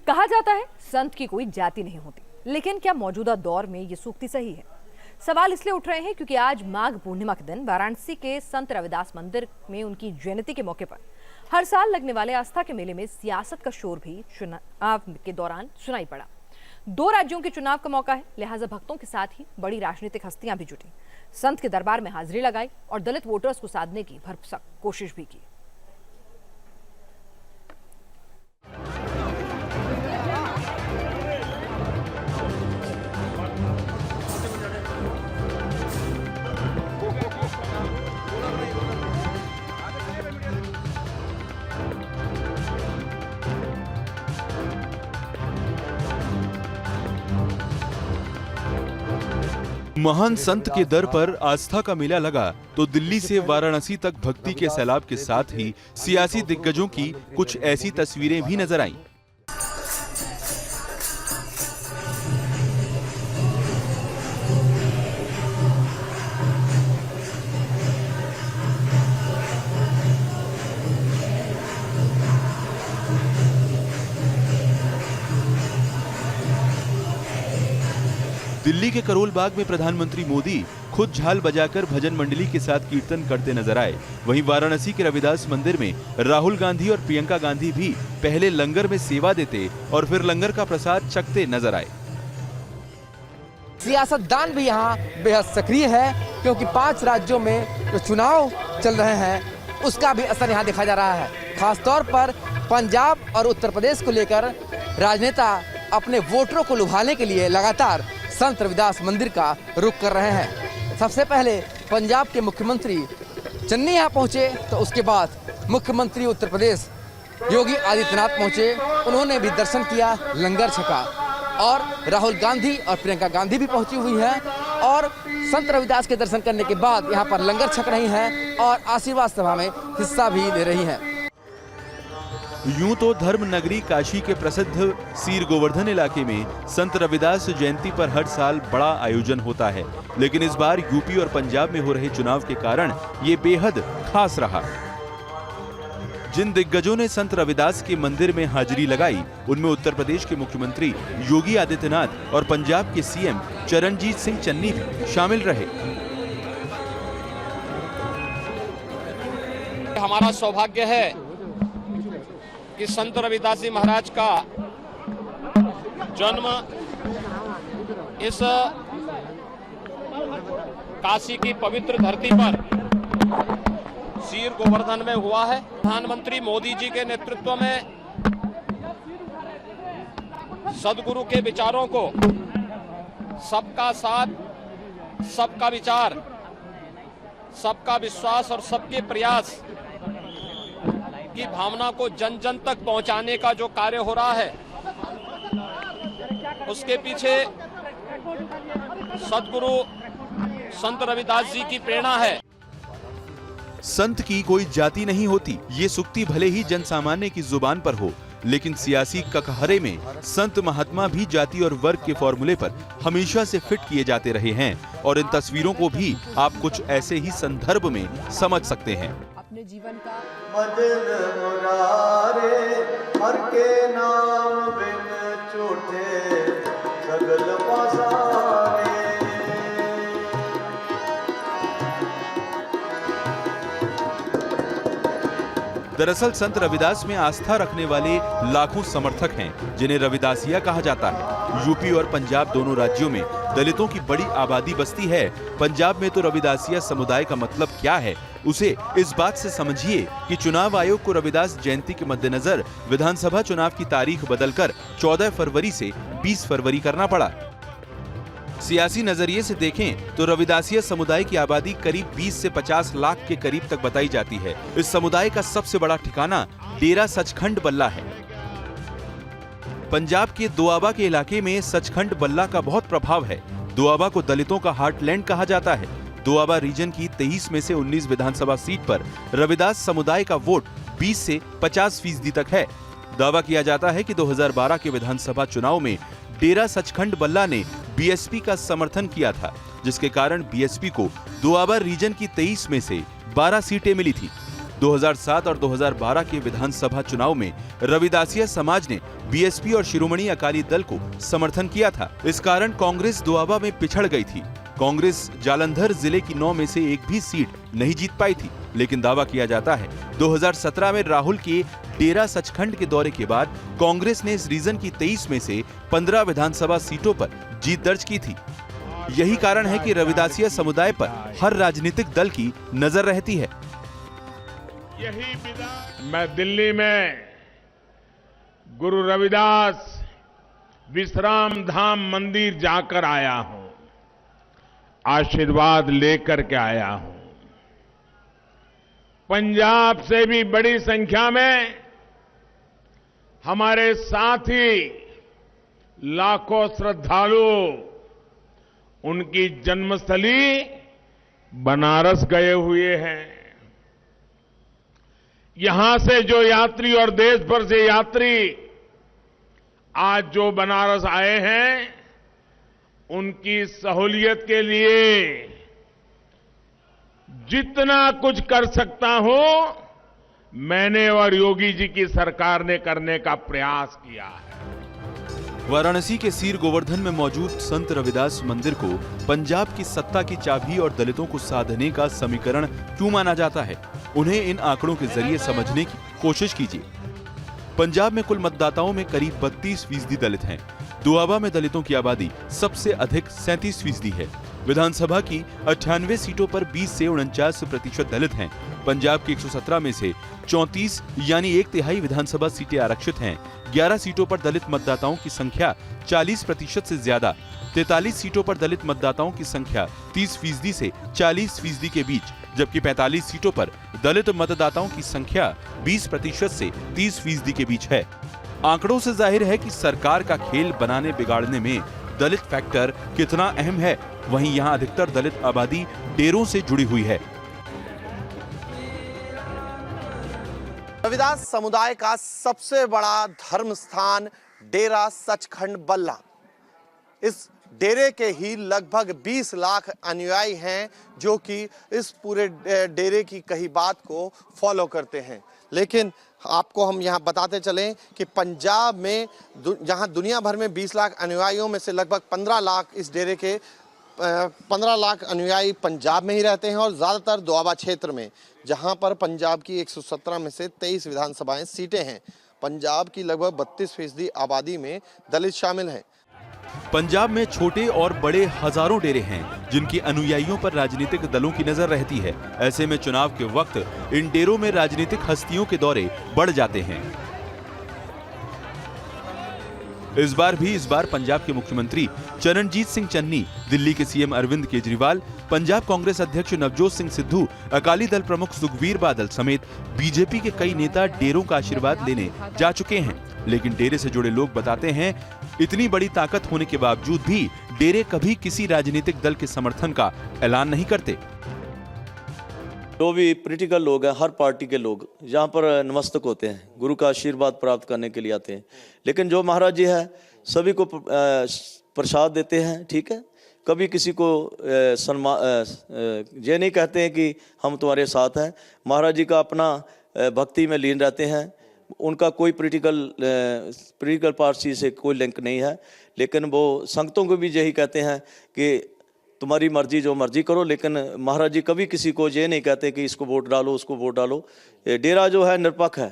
कहा जाता है संत की कोई जाति नहीं होती, लेकिन क्या मौजूदा दौर में ये सूक्ति सही है? सवाल इसलिए उठ रहे हैं क्योंकि आज माघ पूर्णिमा के दिन वाराणसी के संत रविदास मंदिर में उनकी जयंती के मौके पर हर साल लगने वाले आस्था के मेले में सियासत का शोर भी चुनाव के दौरान सुनाई पड़ा। 2 राज्यों के चुनाव का मौका है, लिहाजा भक्तों के साथ ही बड़ी राजनीतिक हस्तियां भी जुटी, संत के दरबार में हाजिरी लगाई और दलित वोटर्स को साधने की भरसक कोशिश भी की। महान संत के दर पर आस्था का मेला लगा तो दिल्ली से वाराणसी तक भक्ति के सैलाब के साथ ही सियासी दिग्गजों की कुछ ऐसी तस्वीरें भी नजर आईं। दिल्ली के करोल बाग में प्रधानमंत्री मोदी खुद झाल बजाकर भजन मंडली के साथ कीर्तन करते नजर आए। वहीं वाराणसी के रविदास मंदिर में राहुल गांधी और प्रियंका गांधी भी पहले लंगर में सेवा देते और फिर लंगर का प्रसाद चखते नजर आए। सियासतदान भी यहाँ बेहद सक्रिय है क्योंकि 5 राज्यों में जो चुनाव चल रहे हैं उसका भी असर यहाँ देखा जा रहा है। खासतौर पर पंजाब और उत्तर प्रदेश को लेकर राजनेता अपने वोटरों को लुभाने के लिए लगातार संत रविदास मंदिर का रुख कर रहे हैं। सबसे पहले पंजाब के मुख्यमंत्री चन्नी यहाँ पहुँचे तो उसके बाद मुख्यमंत्री उत्तर प्रदेश योगी आदित्यनाथ पहुँचे, उन्होंने भी दर्शन किया, लंगर छका और राहुल गांधी और प्रियंका गांधी भी पहुँची हुई हैं और संत रविदास के दर्शन करने के बाद यहाँ पर लंगर छक रही हैं और आशीर्वाद सभा में हिस्सा भी ले रही हैं। यूं तो धर्म नगरी काशी के प्रसिद्ध सीर गोवर्धन इलाके में संत रविदास जयंती पर हर साल बड़ा आयोजन होता है, लेकिन इस बार यूपी और पंजाब में हो रहे चुनाव के कारण ये बेहद खास रहा। जिन दिग्गजों ने संत रविदास के मंदिर में हाजिरी लगाई उनमें उत्तर प्रदेश के मुख्यमंत्री योगी आदित्यनाथ और पंजाब के सीएम चरणजीत सिंह चन्नी भी शामिल रहे। हमारा सौभाग्य है कि संत रविदास जी महाराज का जन्म इस काशी की पवित्र धरती पर सीर गोवर्धन में हुआ है। प्रधानमंत्री मोदी जी के नेतृत्व में सदगुरु के विचारों को सबका साथ, सबका विचार, सबका विश्वास और सबके प्रयास की भावना को जन जन तक पहुंचाने का जो कार्य हो रहा है उसके पीछे सदगुरु संत रविदास जी की प्रेरणा है। संत की कोई जाति नहीं होती, ये सूक्ति भले ही जन सामान्य की जुबान पर हो, लेकिन सियासी ककहरे में संत महात्मा भी जाति और वर्ग के फॉर्मूले पर हमेशा से फिट किए जाते रहे हैं और इन तस्वीरों को भी आप कुछ ऐसे ही संदर्भ में समझ सकते हैं। अपने जीवन का मदन मुरारे हर के नाम बिन छूटे सगल पासारे। दरअसल संत रविदास में आस्था रखने वाले लाखों समर्थक हैं जिन्हें रविदासिया कहा जाता है। यूपी और पंजाब दोनों राज्यों में दलितों की बड़ी आबादी बसती है। पंजाब में तो रविदासिया समुदाय का मतलब क्या है उसे इस बात से समझिए कि चुनाव आयोग को रविदास जयंती के मद्देनजर विधानसभा चुनाव की तारीख बदलकर 14 फरवरी से 20 फरवरी करना पड़ा। सियासी नजरिए से देखें तो रविदासिया समुदाय की आबादी करीब 20 से 50 लाख के करीब तक बताई जाती है। इस समुदाय का सबसे बड़ा ठिकाना डेरा सचखंड बल्ला है। पंजाब के दोआबा के इलाके में सचखंड बल्ला का बहुत प्रभाव है। दोआबा को दलितों का हार्टलैंड कहा जाता है। दोआबा रीजन की 23 में से 19 विधानसभा सीट पर रविदास समुदाय का वोट 20 से 50% तक है। दावा किया जाता है कि 2012 के विधानसभा चुनाव में डेरा सचखंड बल्ला ने बीएसपी का समर्थन किया था, जिसके कारण बीएसपी को दोआबा रीजन की 23 में से 12 सीटें मिली थी। 2007 और 2012 के विधानसभा चुनाव में रविदासिया समाज ने बीएसपी और शिरोमणि अकाली दल को समर्थन किया था। इस कारण कांग्रेस दोआबा में पिछड़ गई थी। कांग्रेस जालंधर जिले की 9 में से एक भी सीट नहीं जीत पाई थी, लेकिन दावा किया जाता है 2017 में राहुल के डेरा सचखंड के दौरे के बाद कांग्रेस ने इस रीजन की 23 में से 15 विधानसभा सीटों पर जीत दर्ज की थी। यही कारण है कि रविदासिया समुदाय पर हर राजनीतिक दल की नजर रहती है। मैं दिल्ली में गुरु रविदास विश्राम धाम मंदिर जाकर आया हूं, आशीर्वाद लेकर के आया हूं। पंजाब से भी बड़ी संख्या में हमारे साथी लाखों श्रद्धालु उनकी जन्मस्थली बनारस गए हुए हैं। यहां से जो यात्री और देश भर से यात्री आज जो बनारस आए हैं, उनकी सहूलियत के लिए जितना कुछ कर सकता हूं, मैंने और योगी जी की सरकार ने करने का प्रयास किया है। वाराणसी के सीर गोवर्धन में मौजूद संत रविदास मंदिर को पंजाब की सत्ता की चाबी और दलितों को साधने का समीकरण क्यों माना जाता है, उन्हें इन आंकड़ों के जरिए समझने की कोशिश कीजिए। पंजाब में कुल मतदाताओं में करीब 32% दलित हैं। दोआबा में दलितों की आबादी सबसे अधिक 37% है। विधानसभा की 98 सीटों पर 20 से 49% दलित हैं। पंजाब की 117 में से 34 यानी 1/3 विधानसभा सीटें आरक्षित हैं। 11 सीटों पर दलित मतदाताओं की संख्या 40% से ज्यादा। 43 सीटों पर दलित मतदाताओं की संख्या 30% से 40% के बीच, जबकि 45 सीटों पर दलित मतदाताओं की संख्या 20% से 30% के बीच है। आंकड़ों से जाहिर है कि सरकार का खेल बनाने बिगाड़ने में दलित फैक्टर कितना अहम है। वहीं यहां अधिकतर दलित आबादी डेरों से जुड़ी हुई है। रविदास समुदाय का सबसे बड़ा धर्म स्थान डेरा सचखंड बल्ला। इस डेरे के ही लगभग 20 लाख अनुयायी हैं जो कि इस पूरे डेरे की कही बात को फॉलो करते हैं। लेकिन आपको हम यहाँ बताते चलें कि पंजाब में जहाँ दुनिया भर में 20 लाख अनुयायियों में से लगभग 15 लाख इस डेरे के 15 लाख अनुयायी पंजाब में ही रहते हैं और ज़्यादातर दोआबा क्षेत्र में, जहाँ पर पंजाब की 117 में से 23 विधानसभाएं सीटें हैं। पंजाब की लगभग 32% आबादी में दलित शामिल हैं। पंजाब में छोटे और बड़े हजारों डेरे हैं जिनकी अनुयायियों पर राजनीतिक दलों की नजर रहती है। ऐसे में चुनाव के वक्त इन डेरों में राजनीतिक हस्तियों के दौरे बढ़ जाते हैं। इस बार पंजाब के मुख्यमंत्री चरणजीत सिंह चन्नी, दिल्ली के सीएम अरविंद केजरीवाल, पंजाब कांग्रेस अध्यक्ष नवजोत सिंह सिद्धू, अकाली दल प्रमुख सुखबीर बादल समेत बीजेपी के कई नेता डेरों का आशीर्वाद लेने जा चुके हैं। लेकिन डेरे से जुड़े लोग बताते हैं, इतनी बड़ी ताकत होने के बावजूद भी डेरे कभी किसी राजनीतिक दल के समर्थन का ऐलान नहीं करते। जो भी पॉलिटिकल लोग हैं, हर पार्टी के लोग यहाँ पर नमस्तक होते हैं, गुरु का आशीर्वाद प्राप्त करने के लिए आते हैं। लेकिन जो महाराज जी है सभी को प्रसाद देते हैं, ठीक है। कभी किसी को ये नहीं कहते हैं कि हम तुम्हारे साथ हैं। महाराज जी का अपना भक्ति में लीन रहते हैं। उनका कोई पॉलिटिकल पार्टी से कोई लिंक नहीं है। लेकिन वो संगतों को भी यही कहते हैं कि तुम्हारी मर्जी, जो मर्जी करो। लेकिन महाराज जी कभी किसी को ये नहीं कहते कि इसको वोट डालो, उसको वोट डालो। डेरा जो है निरपक्ष है,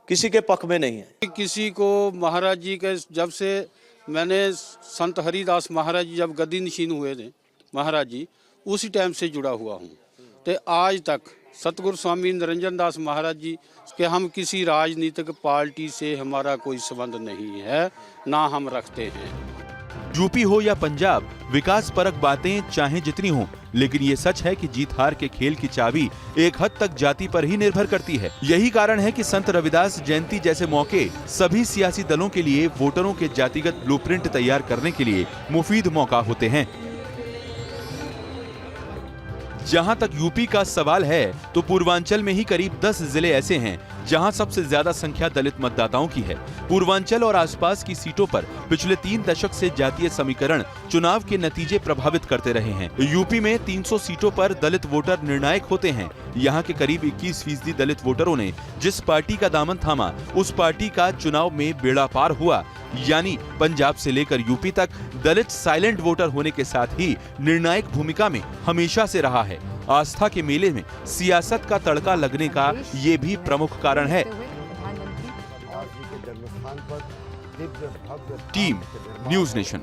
किसी के पक्ष में नहीं है। किसी को महाराज जी के, जब से मैंने संत हरिदास महाराज जी जब गद्दी नशीन हुए थे महाराज जी, उसी टाइम से जुड़ा हुआ हूँ। तो आज तक सतगुरु स्वामी निरंजन दास महाराज जी के हम किसी राजनीतिक पार्टी से हमारा कोई संबंध नहीं है, ना हम रखते हैं। यूपी हो या पंजाब, विकास परक बातें चाहे जितनी हों, लेकिन ये सच है कि जीत हार के खेल की चाबी एक हद तक जाति पर ही निर्भर करती है। यही कारण है कि संत रविदास जयंती जैसे मौके सभी सियासी दलों के लिए वोटरों के जातिगत ब्लूप्रिंट तैयार करने के लिए मुफीद मौका होते हैं। जहां तक यूपी का सवाल है, तो पूर्वांचल में ही करीब 10 जिले ऐसे हैं जहां सबसे ज्यादा संख्या दलित मतदाताओं की है। पूर्वांचल और आसपास की सीटों पर पिछले 3 दशक से जातीय समीकरण चुनाव के नतीजे प्रभावित करते रहे हैं। यूपी में 300 सीटों पर दलित वोटर निर्णायक होते हैं। यहाँ के करीब 21% दलित वोटरों ने जिस पार्टी का दामन थामा, उस पार्टी का चुनाव में बेड़ा पार हुआ। यानी पंजाब से लेकर यूपी तक दलित साइलेंट वोटर होने के साथ ही निर्णायक भूमिका में हमेशा से रहा है। आस्था के मेले में सियासत का तड़का लगने का ये भी प्रमुख कारण है। Team news nation.